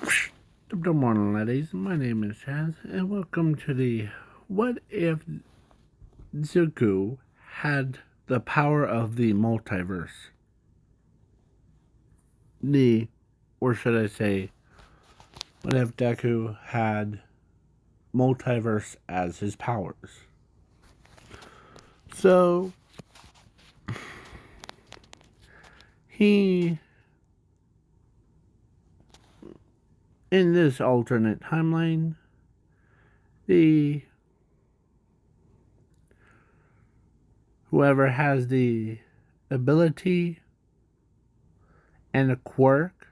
Good morning, ladies. My name is Chaz, and welcome to the What If Zuko Had the Power of the Multiverse? Or should I say, what if Deku had multiverse as his powers? So, he, in this alternate timeline, the whoever has the ability and a quirk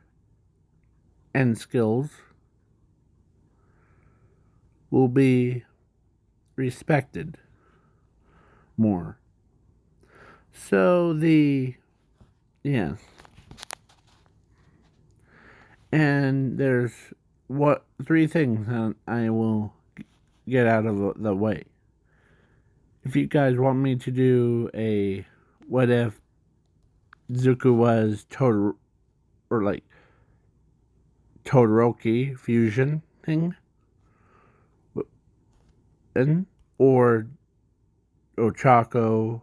and skills will be respected more. So yes. And there's three things that I will get out of the way. If you guys want me to do a what if Zuko was Todoroki fusion thing, or Ochako,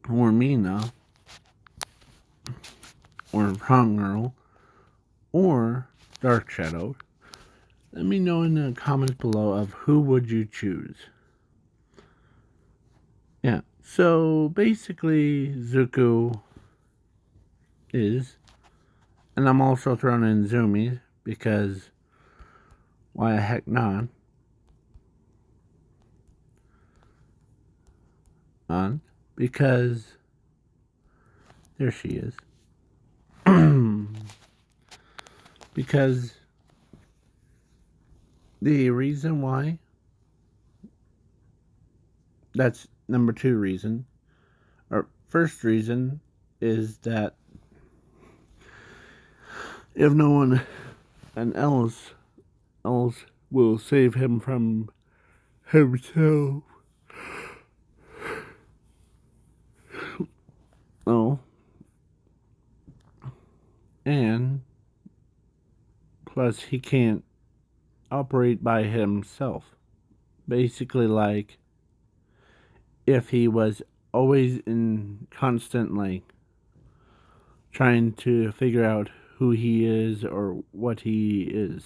or Mina, or Prom Girl, or Dark Shadow, let me know in the comments below of who would you choose. Yeah, so basically Zuko is, and I'm also throwing in Zoomies because why the heck not? Because there she is. Because the reason why, that's number two reason, or first reason, is that if no one else will save him from himself. Oh. And plus he can't operate by himself. Basically, like if he was always in constant, like, trying to figure out who he is or what he is.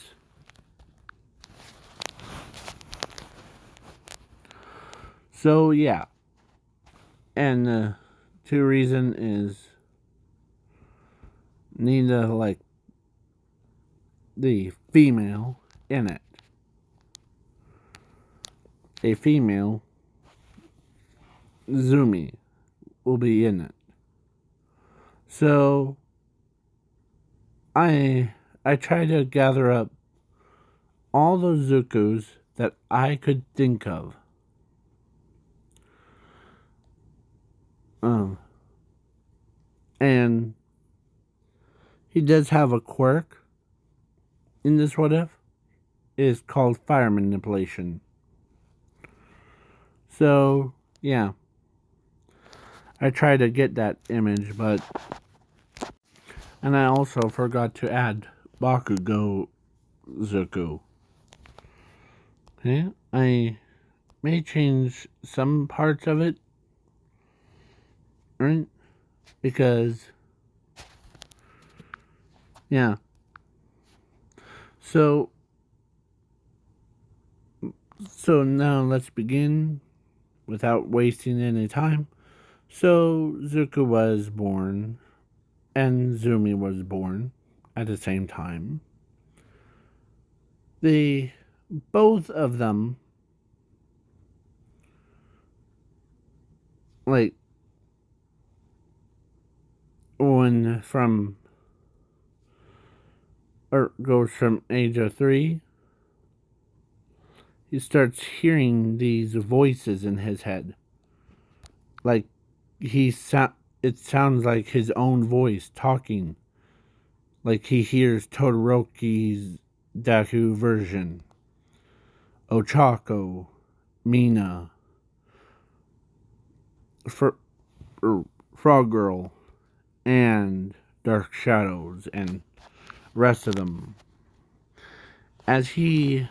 So, yeah. And the two reason is need to, like, the female in it. A female Zumi will be in it. So I try to gather up all those Zukus that I could think of. And he does have a quirk in this what if. It is called fire manipulation. So, yeah. I tried to get that image, but... And I also forgot to add Bakugo Zuku. Okay? I may change some parts of it. Right? Because... Yeah. So now let's begin without wasting any time. So Zuko was born and Zumi was born at the same time. Both of them, like, when goes from age of 3, he starts hearing these voices in his head. Like, it sounds like his own voice talking. Like he hears Todoroki's Deku version, Ochako, Mina, Frog Girl, and Dark Shadows, and rest of them. as he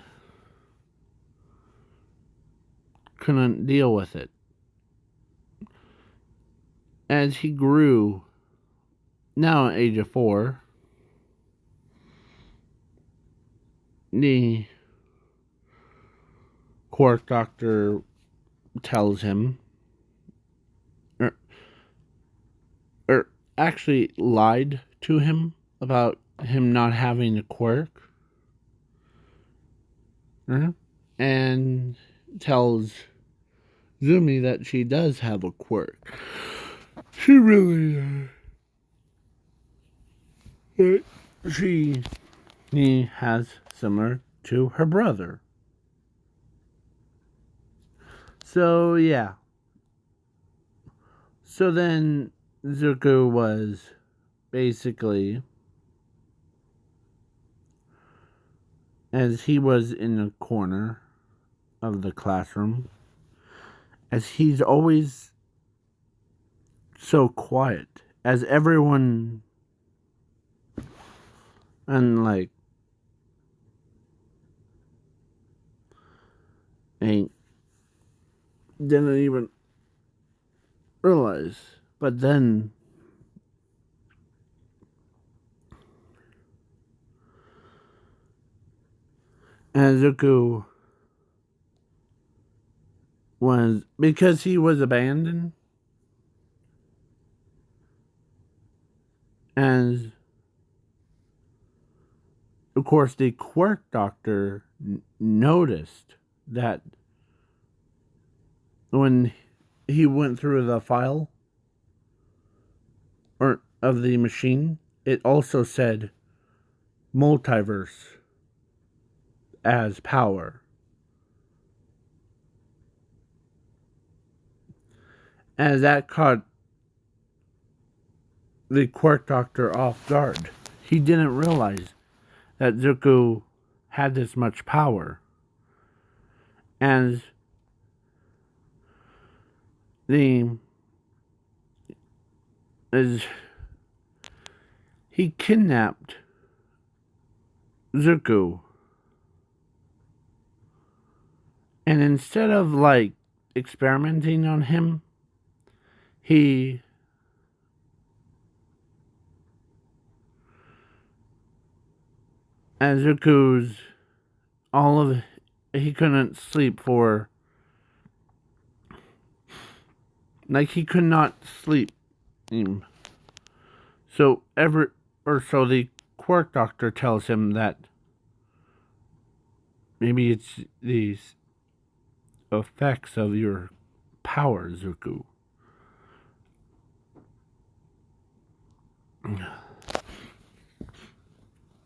couldn't deal with it. As he grew, now at age of 4, the quirk doctor tells him, or, or actually lied to him about him not having a quirk, and tells Zumi that she does have a quirk. She really, she has similar to her brother. So yeah. So then Zuko was basically, as he was in the corner of the classroom, as he's always so quiet, as everyone, and like, ain't didn't even realize. But then as Zuko was, because he was abandoned, as of course the quirk doctor noticed that when he went through the file or of the machine, it also said multiverse as power. As that caught the quirk doctor off guard. He didn't realize that Zuko had this much power. As the as he kidnapped Zuko, and instead of like experimenting on him, he as Zuko's all of he couldn't sleep for, like, he could not sleep. So so the quirk doctor tells him that maybe it's these effects of your power, Zuko.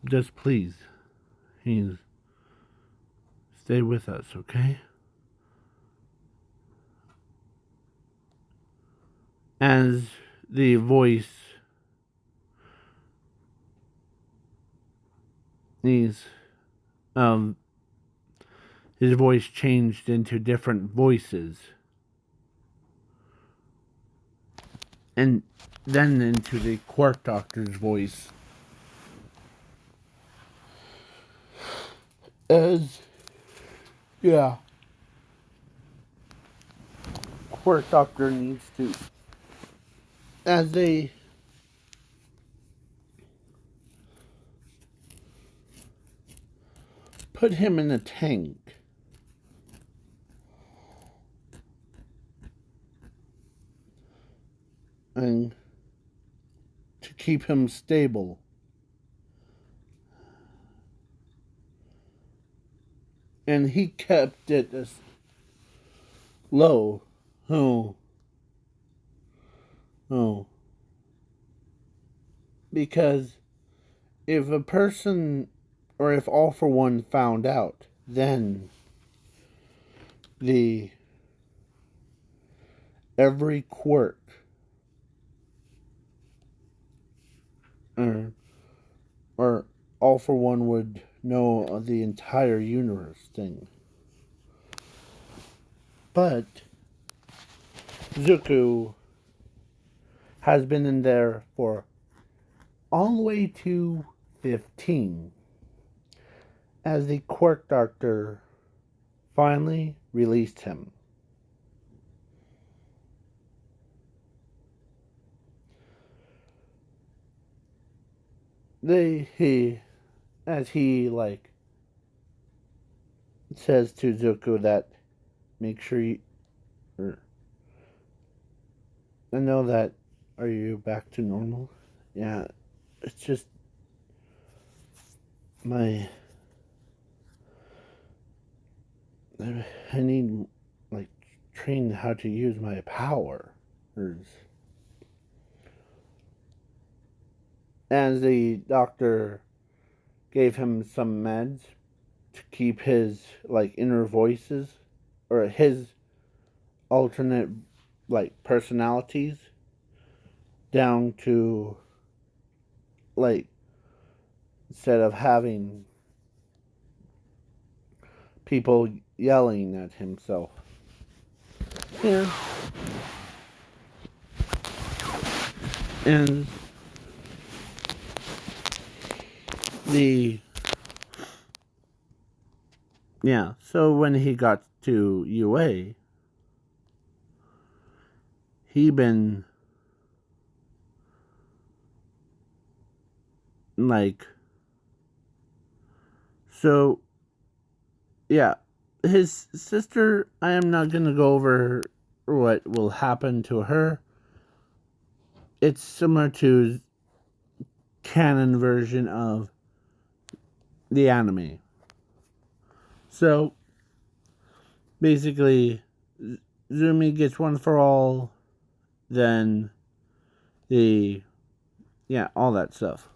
Just please, stay with us, okay? As the voice his voice changed into different voices, and then into the quirk doctor's voice. As quirk doctor needs to, as they put him in a tank and to keep him stable. And he kept it as low. Because if a person, or if All for One found out, then every quirk or All for One would know the entire universe thing. But Zuko has been in there for all the way to 15. as the quirk doctor finally released him. He as he says to Zuko that make sure you or I know that are you back to normal? Yeah, it's just my I need like train how to use my power. As the doctor gave him some meds to keep his inner voices or his alternate personalities down to like instead of having people yelling at himself. Yeah. And the so when he got to UA, he been so yeah, his sister, I am not going to go over what will happen to her. It's similar to canon version of the anime. So basically Zumi gets one for all, then all that stuff.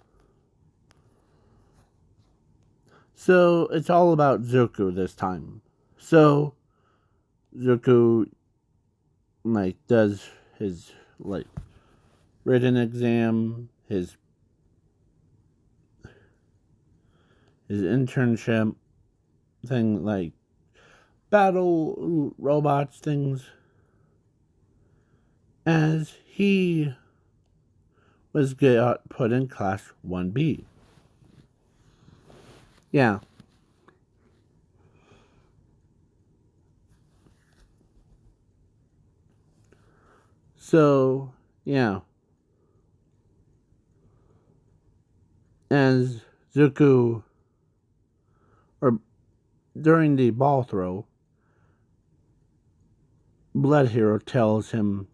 So it's all about Zuko this time. So Zuko does his written exam, his internship thing, battle robots things, as he was put in class 1B. Yeah. So, yeah. As Zuko, or during the ball throw, Blood Hero tells him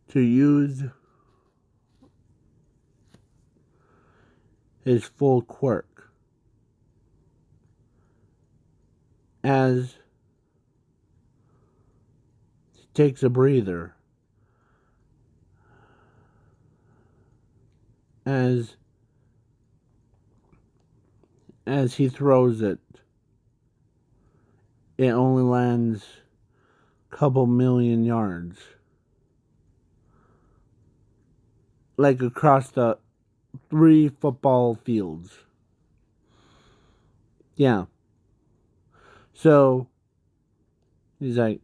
to use his full quirk. As he takes a breather, as he throws it, it only lands a couple million yards. Across the 3 football fields. Yeah. So, he's like,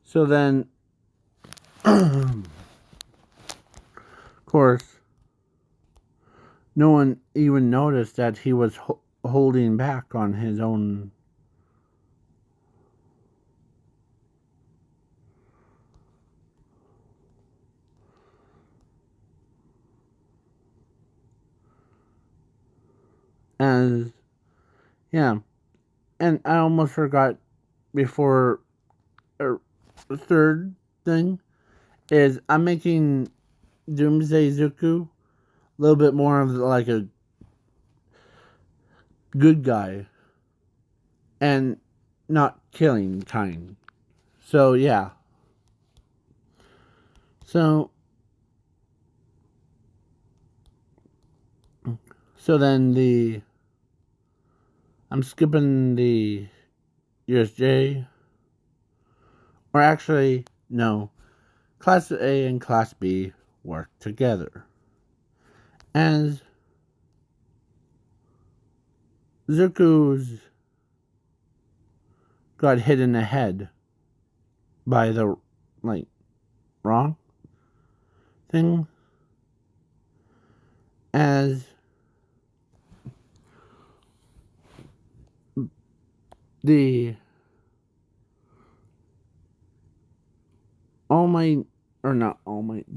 So then, of course, no one even noticed that he was holding back on his own. As, yeah. And I almost forgot before, the third thing is I'm making Doomsday Zuku a little bit more of a good guy and not killing kind. So, yeah. So then I'm skipping the USJ, or actually, no. Class A and Class B work together. As Zuko's got hit in the head by the, wrong thing. As the All Might, or not All Might,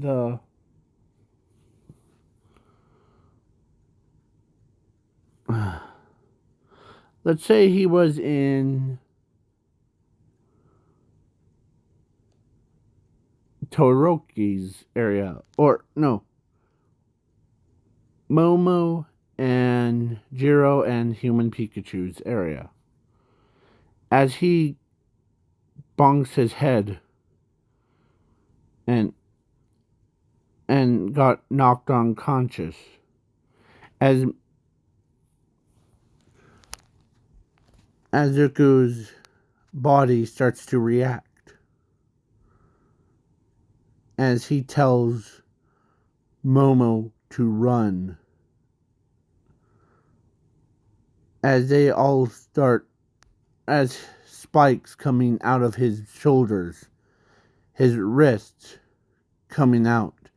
let's say he was in Todoroki's area, or no, Momo and Jiro and Human Pikachu's area. As he bonks his head and got knocked unconscious, as Zuko's body starts to react, as he tells Momo to run, as they all start, as spikes coming out of his shoulders, his wrists coming out,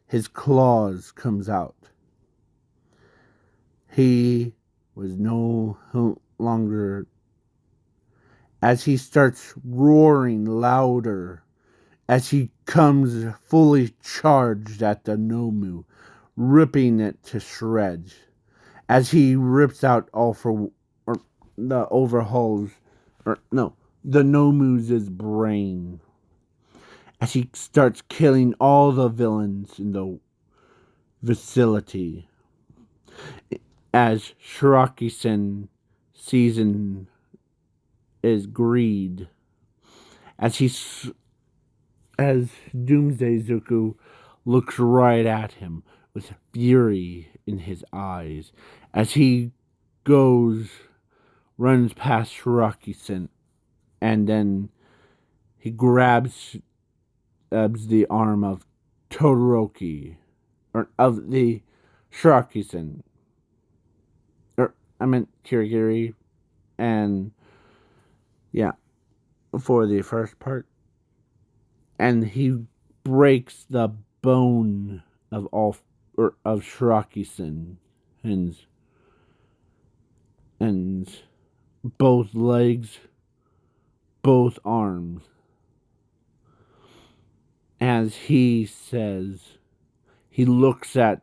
his claws comes out. He was no longer, as he starts roaring louder, as he comes fully charged at the Nomu, ripping it to shreds, as he rips out the overhauls, the Nomu's brain, as he starts killing all the villains in the vicinity, as Shiraki-sen season is greed, as Doomsday Zuko looks right at him with fury in his eyes, as he runs past Shiraki-sen, and then he grabs the arm of Todoroki, or of the Shiraki-sen, or I meant Kirigiri, and yeah, for the first part, and he breaks the bone of Shiraki-sen, and both legs, both arms, as he looks at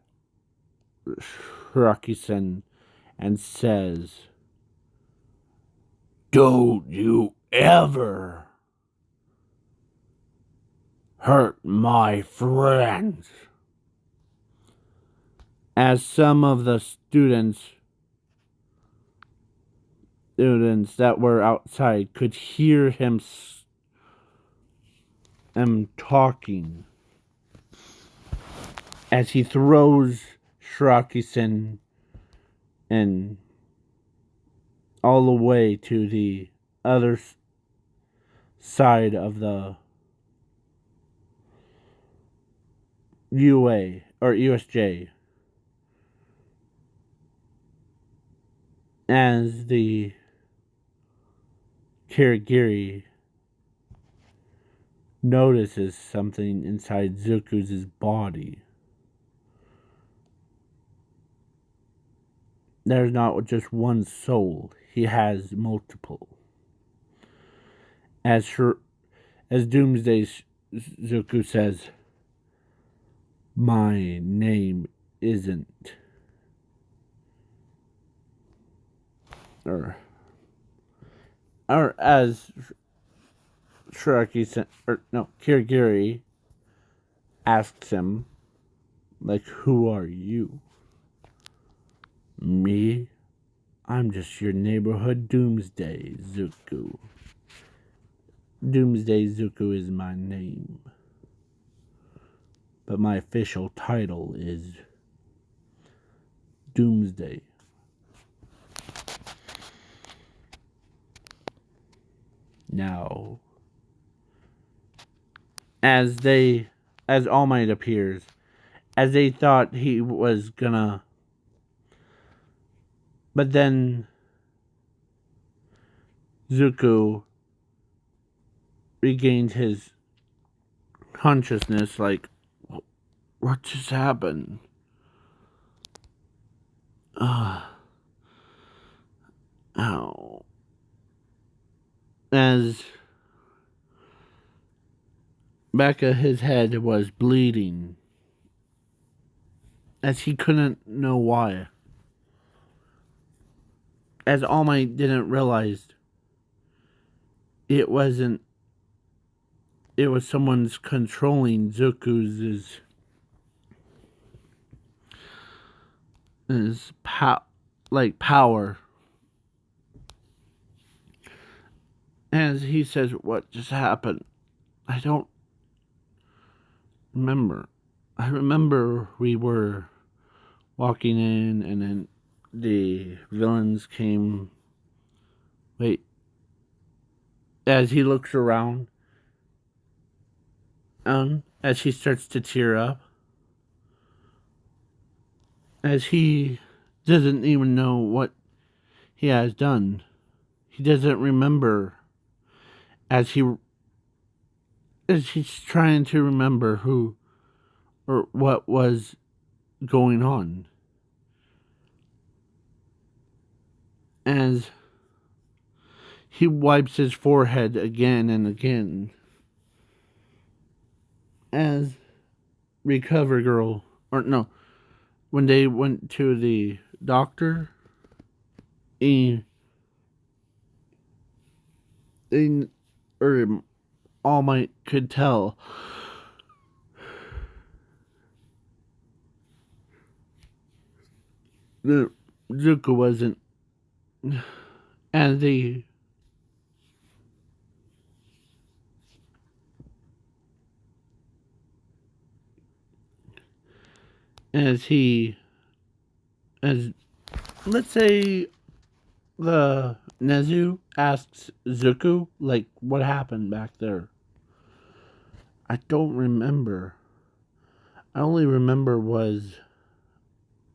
Shiraki-sen and says, "Don't you ever hurt my friends." As some of the students that were outside could hear him talking, as he throws Shiraki-sen and all the way to the other side of the UA or USJ, as the Kirigiri notices something inside Zuko's body. There's not just one soul, he has multiple. As Doomsday Zuko says, "My name isn't," or as Kirigiri asks him, like, "Who are you?" "Me? I'm just your neighborhood Doomsday Zuko. Doomsday Zuko is my name, but my official title is Doomsday." Now, as All Might appears, as they thought he was gonna, but then Zuko regained his consciousness, like, what just happened? Ow. As back of his head was bleeding, as he couldn't know why. As All Might didn't realize it wasn't, it was someone's controlling Zuku's power. As he says, "What just happened? I don't remember. I remember we were walking in, and then the villains came." Wait. As he looks around, as he starts to tear up, as he doesn't even know what he has done. He doesn't remember as he's trying to remember who or what was going on. As he wipes his forehead again and again. As Recover Girl, or no, when they went to the doctor, or All Might could tell that Zuko wasn't, and as he, as let's say the Nezu asks Zuko, like, what happened back there? I don't remember. I only remember was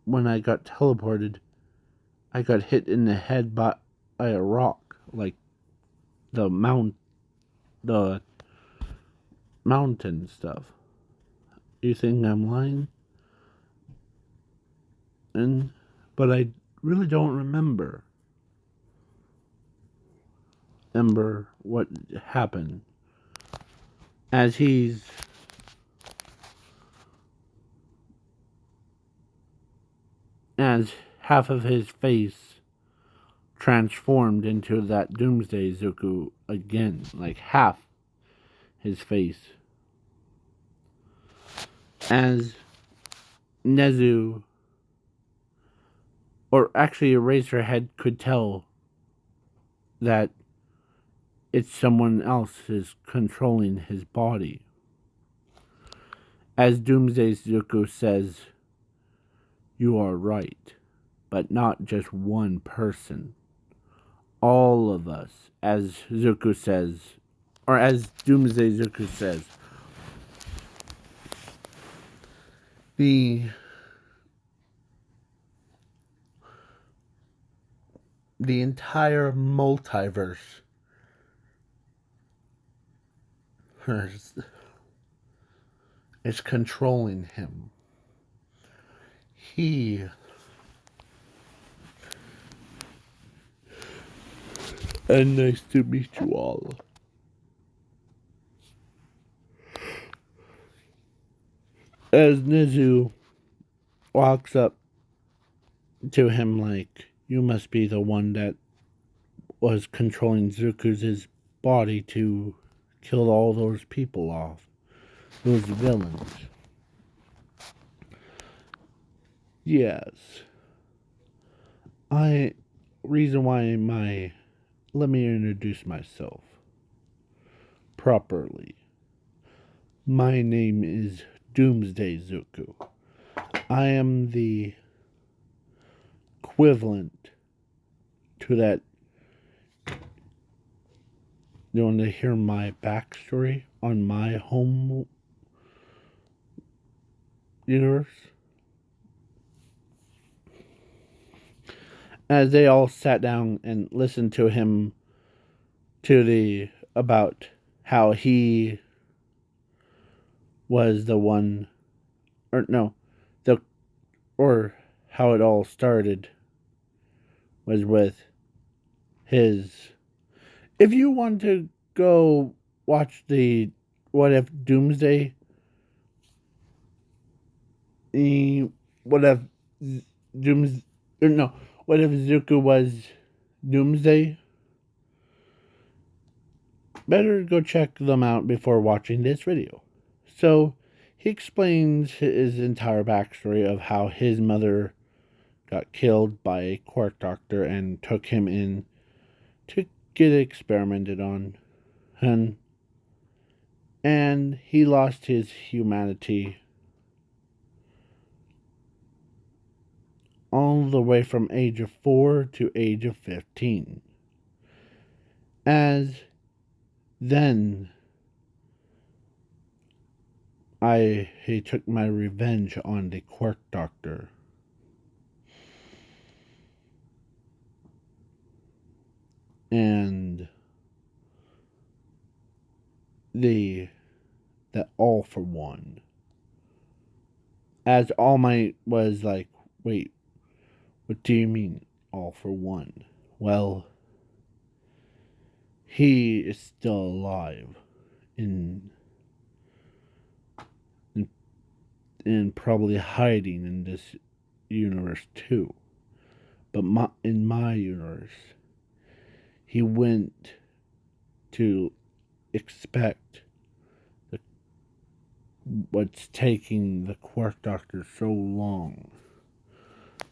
when I got teleported, I got hit in the head by a rock, like the mountain stuff. You think I'm lying? But I really don't remember what happened. As half of his face transformed into that Doomsday Zuko again, like half his face. As Nezu, or actually Eraserhead, could tell that it's someone else is controlling his body. As Doomsday Zuko says, "You are right, but not just one person. All of us," as Zuko says, or as Doomsday Zuko says, the entire multiverse is controlling him. And nice to meet you all. As Nezu walks up to him like, "You must be the one that was controlling Zuku's body to kill all those people off. Those villains." Yes. Let me introduce myself properly. My name is Doomsday Zuko. I am the equivalent to that. You want to hear my backstory on my home universe? As they all sat down and listened to him about how he was the one, or no, the or how it all started was with his. If you want to go watch the What If Doomsday, what if Dooms, or no, what if Zuko was Doomsday? Better go check them out before watching this video. So, he explains his entire backstory of how his mother got killed by a quirk doctor and took him in to get experimented on. And he lost his humanity all the way from age of 4 to age of 15. As then he took my revenge on the quirk doctor. And the All for One. As All Might was like, wait, what do you mean All for One? Well, he is still alive in probably hiding in this universe too. But in my universe, he went to expect what's taking the quirk doctor so long.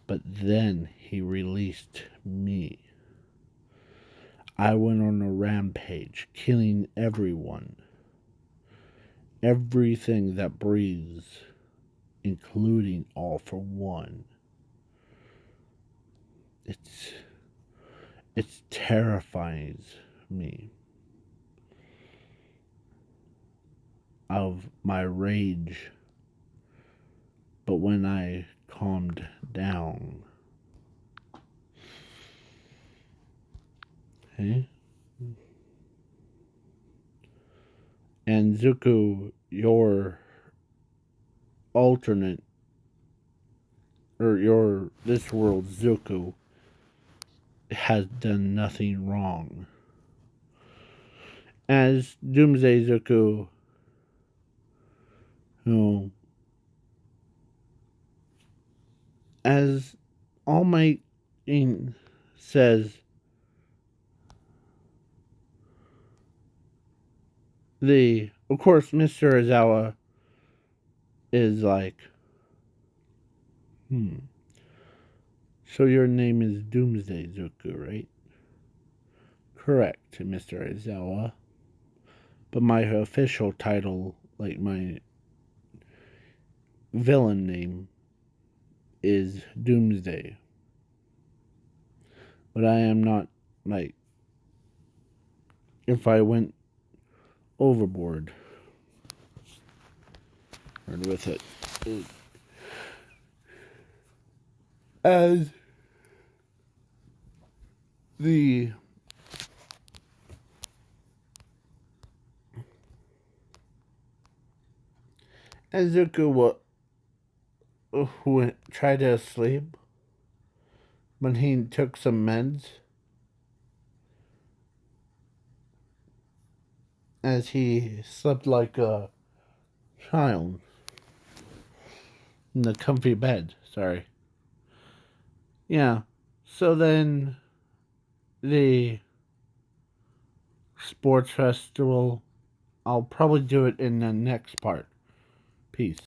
But then he released me. I went on a rampage, killing everyone. Everything that breathes, including All for One. It terrifies me of my rage. But when I calmed down, okay? And Zuko, your alternate, or your this world Zuko, has done nothing wrong. As Doomsday Zuko, who, as All Might says, of course, Mr. Aizawa is like, so your name is Doomsday Zuko, right? Correct, Mr. Aizawa. But my official title, like my villain name, is Doomsday. But I am not, like, if I went overboard with it. As Zuko who tried to sleep when he took some meds, as he slept like a child in the comfy bed. Sorry. Yeah. So then the sports festival, I'll probably do it in the next part. Peace.